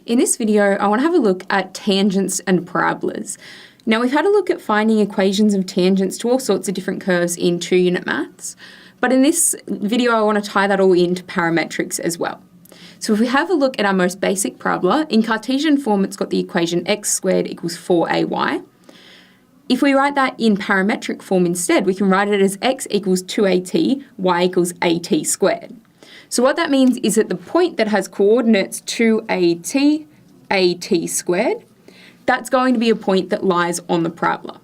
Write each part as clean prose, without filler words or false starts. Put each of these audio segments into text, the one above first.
In this video, I want to have a look at tangents and parabolas. Now, we've had a look at finding equations of tangents to all sorts of different curves in 2-unit maths, but in this video, I want to tie that all into parametrics as well. So if we have a look at our most basic parabola, in Cartesian form, it's got the equation x squared equals 4ay. If we write that in parametric form instead, we can write it as x equals 2at, y equals at squared. So what that means is that the point that has coordinates 2at, at squared, that's going to be a point that lies on the parabola.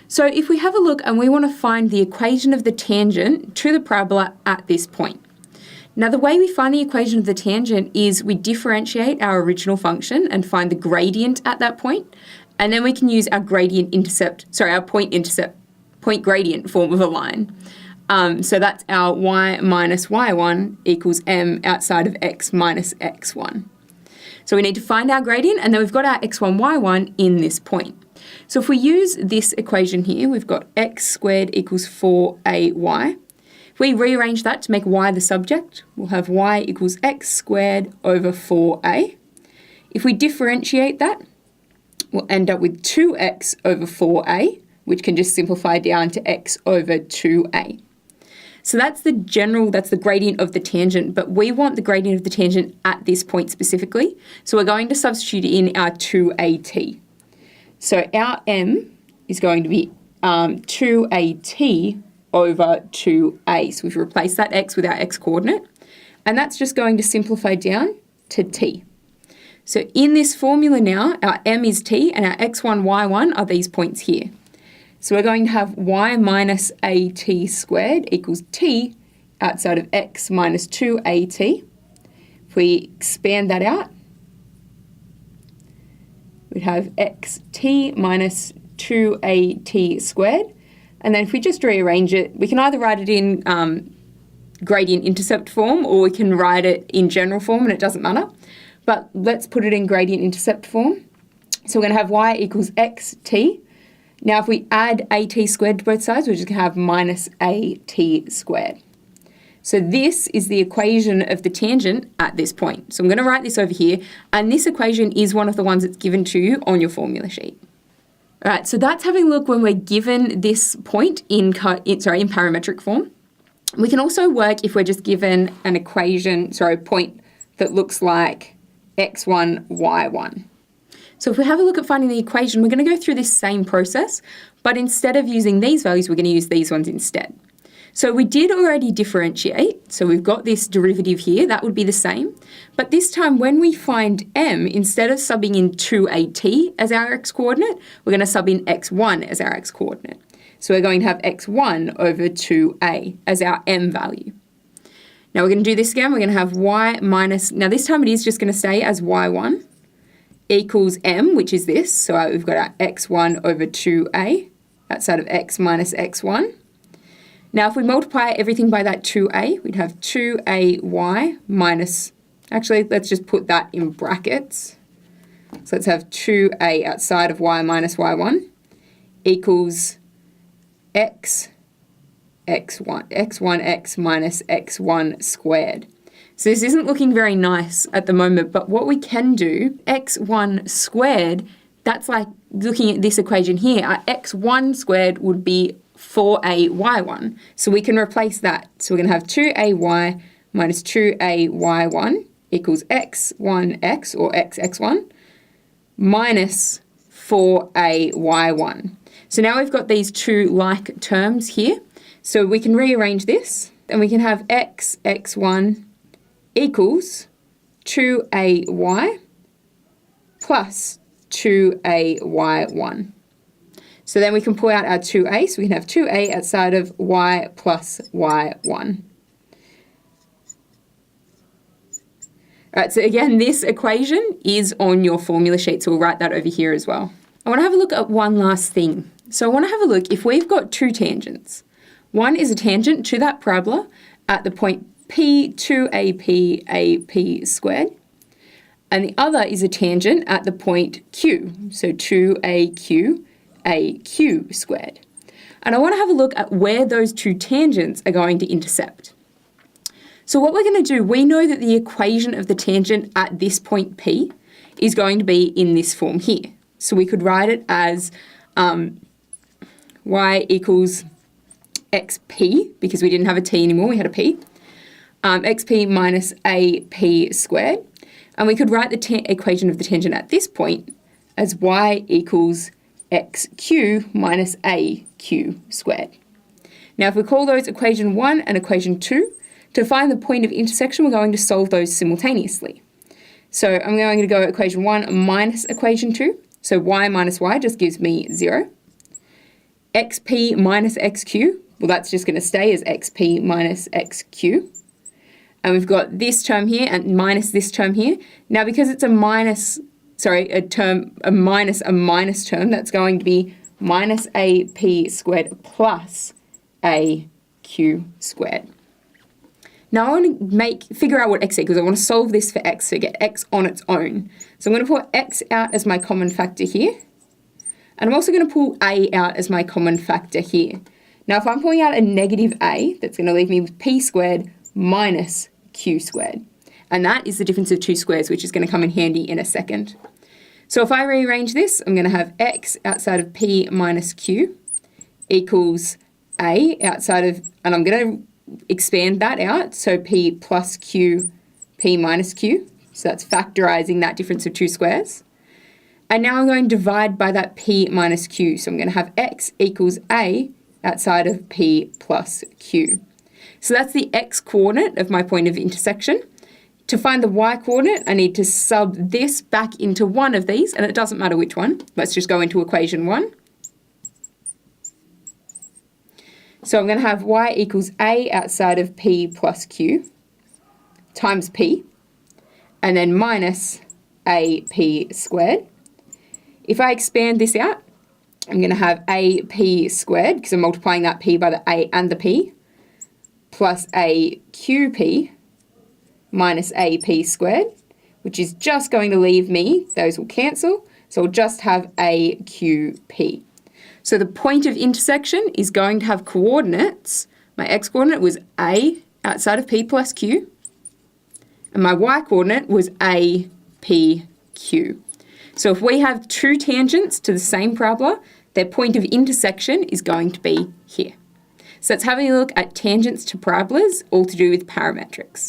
So if we have a look and we want to find the equation of the tangent to the parabola at this point. Now the way we find the equation of the tangent is we differentiate our original function and find the gradient at that point, and then we can use our point gradient form of a line. So that's our y minus y1 equals m outside of x minus x1. So we need to find our gradient, and then we've got our x1, y1 in this point. So if we use this equation here, we've got x squared equals 4ay. If we rearrange that to make y the subject, we'll have y equals x squared over 4a. If we differentiate that, we'll end up with 2x over 4a, which can just simplify down to x over 2a. So that's the gradient of the tangent, but we want the gradient of the tangent at this point specifically. So we're going to substitute in our 2at. So our m is going to be 2at over 2a. So we've replaced that x with our x coordinate, and that's just going to simplify down to t. So in this formula now, our m is t and our x1, y1 are these points here. So we're going to have y minus at squared equals t outside of x minus 2at. If we expand that out, we'd have xt minus 2at squared. And then if we just rearrange it, we can either write it in gradient intercept form, or we can write it in general form, and it doesn't matter. But let's put it in gradient intercept form. So we're going to have y equals xt. Now, if we add at squared to both sides, we're just going to have minus at squared. So this is the equation of the tangent at this point. So I'm going to write this over here, and this equation is one of the ones that's given to you on your formula sheet. All right, so that's having a look when we're given this point in parametric form. We can also work if we're just given an equation, point that looks like x1, y1. So if we have a look at finding the equation, we're going to go through this same process, but instead of using these values, we're going to use these ones instead. So we did already differentiate, so we've got this derivative here, that would be the same, but this time when we find m, instead of subbing in 2at as our x-coordinate, we're going to sub in x1 as our x-coordinate. So we're going to have x1 over 2a as our m value. Now we're going to do this again, we're going to have y minus, now this time it is just going to stay as y1, equals m, which is this. So we've got our x1 over 2a outside of x minus x1. Now if we multiply everything by that 2a, we'd have 2ay minus, actually let's just put that in brackets. So let's have 2a outside of y minus y1 equals x minus x1 squared. So this isn't looking very nice at the moment, but what we can do, x1 squared, that's like looking at this equation here, our x1 squared would be 4ay1. So we can replace that. So we're going to have 2ay minus 2ay1 equals x1x, or xx1, minus 4ay1. So now we've got these two like terms here. So we can rearrange this, and we can have xx1 equals 2ay plus 2ay1. So then we can pull out our 2a, so we can have 2a outside of y plus y1. All right, so again, this equation is on your formula sheet, so we'll write that over here as well. I want to have a look at one last thing. So I want to have a look, if we've got two tangents, one is a tangent to that parabola at the point p 2ap ap squared, and the other is a tangent at the point q, so 2aq aq squared. And I want to have a look at where those two tangents are going to intercept. So what we're going to do, we know that the equation of the tangent at this point P is going to be in this form here. So we could write it as y equals xp, because we didn't have a t anymore, we had a p, xp minus ap squared. And we could write the equation of the tangent at this point as y equals xq minus aq squared. Now, if we call those equation 1 and equation 2, to find the point of intersection, we're going to solve those simultaneously. So I'm going to go equation 1 minus equation 2. So y minus y just gives me 0. xp minus xq, well, that's just going to stay as xp minus xq. And we've got this term here and minus this term here. Now, because it's a minus term, that's going to be minus AP squared plus AQ squared. Now I want to figure out what x equals. I want to solve this for x, so get x on its own. So I'm going to pull x out as my common factor here. And I'm also going to pull a out as my common factor here. Now, if I'm pulling out a negative a, that's going to leave me with p squared minus q squared. And that is the difference of two squares, which is going to come in handy in a second. So if I rearrange this, I'm going to have x outside of p minus q equals a outside of, and I'm going to expand that out, so p plus q, p minus q. So that's factorizing that difference of two squares. And now I'm going to divide by that p minus q. So I'm going to have x equals a outside of p plus q. So that's the x coordinate of my point of intersection. To find the y coordinate, I need to sub this back into one of these, and it doesn't matter which one. Let's just go into equation 1. So I'm going to have y equals a outside of p plus q times p, and then minus ap squared. If I expand this out, I'm going to have ap squared, because I'm multiplying that p by the a and the p, plus a qp minus ap squared, which is just going to leave me, those will cancel, so I'll just have a qp. So the point of intersection is going to have coordinates. My x coordinate was a outside of p plus q, and my y coordinate was a p q. So if we have two tangents to the same parabola, their point of intersection is going to be here. So let's have a look at tangents to parabolas, all to do with parametrics.